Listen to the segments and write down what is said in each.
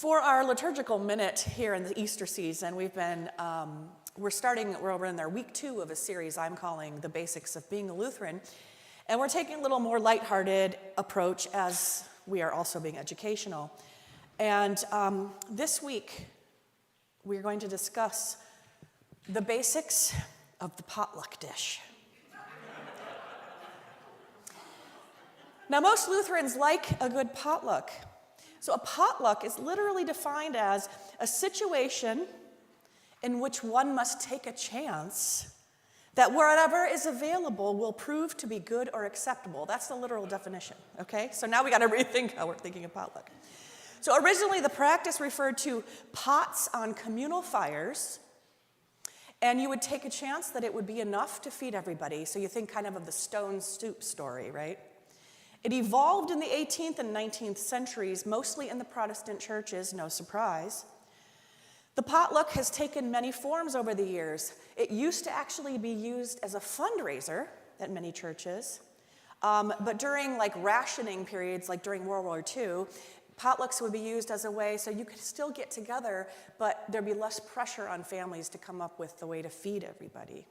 For our liturgical minute here in the Easter season, we're in our week 2 of a series I'm calling The Basics of Being a Lutheran. And we're taking a little more lighthearted approach as we are also being educational. And this week, we're going to discuss the basics of the potluck dish. Now, most Lutherans like a good potluck. So a potluck is literally defined as a situation in which one must take a chance that whatever is available will prove to be good or acceptable. That's the literal definition, okay? So now we got to rethink how we're thinking of potluck. So originally the practice referred to pots on communal fires, and you would take a chance that it would be enough to feed everybody. So you think kind of the stone soup story, right? It evolved in the 18th and 19th centuries, mostly in the Protestant churches, no surprise. The potluck has taken many forms over the years. It used to actually be used as a fundraiser at many churches, but during rationing periods, like during World War II, potlucks would be used as a way so you could still get together, but there'd be less pressure on families to come up with the way to feed everybody.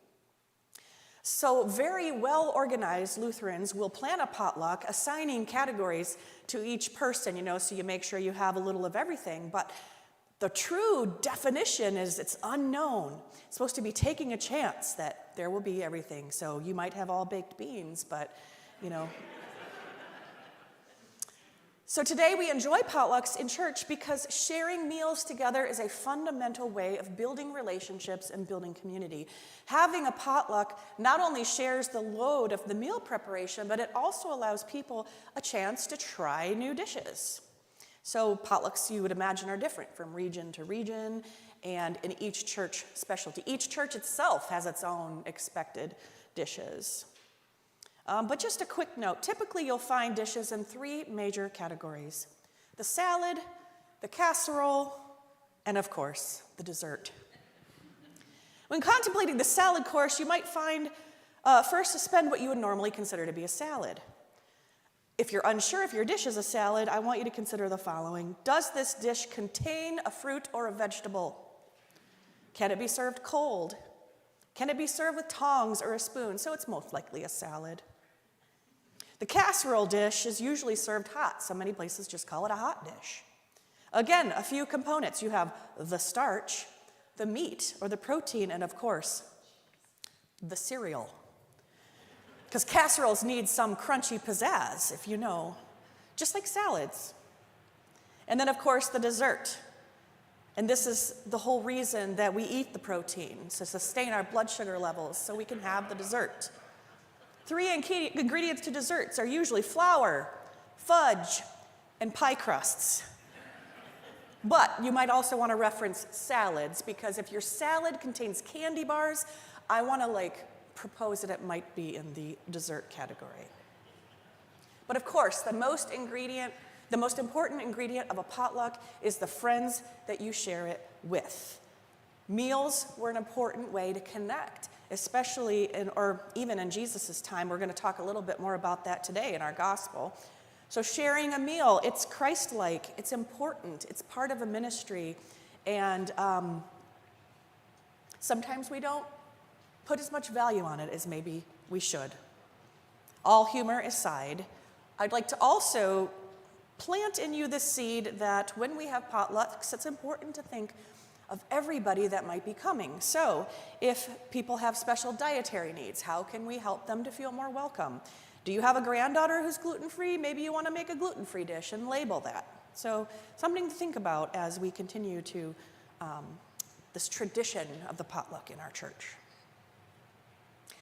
So very well-organized Lutherans will plan a potluck, assigning categories to each person, so you make sure you have a little of everything. But the true definition is it's unknown. It's supposed to be taking a chance that there will be everything. So you might have all baked beans, but, So today we enjoy potlucks in church because sharing meals together is a fundamental way of building relationships and building community. Having a potluck not only shares the load of the meal preparation, but it also allows people a chance to try new dishes. So potlucks, you would imagine, are different from region to region and in each church specialty. Each church itself has its own expected dishes. But just a quick note, typically you'll find dishes in 3 major categories: the salad, the casserole, and of course, the dessert. When contemplating the salad course, you might find first suspend what you would normally consider to be a salad. If you're unsure if your dish is a salad, I want you to consider the following. Does this dish contain a fruit or a vegetable? Can it be served cold? Can it be served with tongs or a spoon? So it's most likely a salad. The casserole dish is usually served hot. So many places just call it a hot dish. Again, a few components. You have the starch, the meat or the protein, and of course, the cereal. Because casseroles need some crunchy pizzazz, if you know, just like salads. And then, of course, the dessert. And this is the whole reason that we eat the protein, to sustain our blood sugar levels so we can have the dessert. 3 ingredients to desserts are usually flour, fudge, and pie crusts. But you might also want to reference salads, because if your salad contains candy bars, I want to propose that it might be in the dessert category. But of course, the most important ingredient of a potluck is the friends that you share it with. Meals were an important way to connect, especially even in Jesus' time. We're going to talk a little bit more about that today in our gospel. So sharing a meal, it's Christ-like, it's important, it's part of a ministry, and sometimes we don't put as much value on it as maybe we should. All humor aside, I'd like to also plant in you the seed that when we have potlucks, it's important to think of everybody that might be coming. So if people have special dietary needs, how can we help them to feel more welcome? Do you have a granddaughter who's gluten-free? Maybe you want to make a gluten-free dish and label that. So something to think about as we continue to this tradition of the potluck in our church.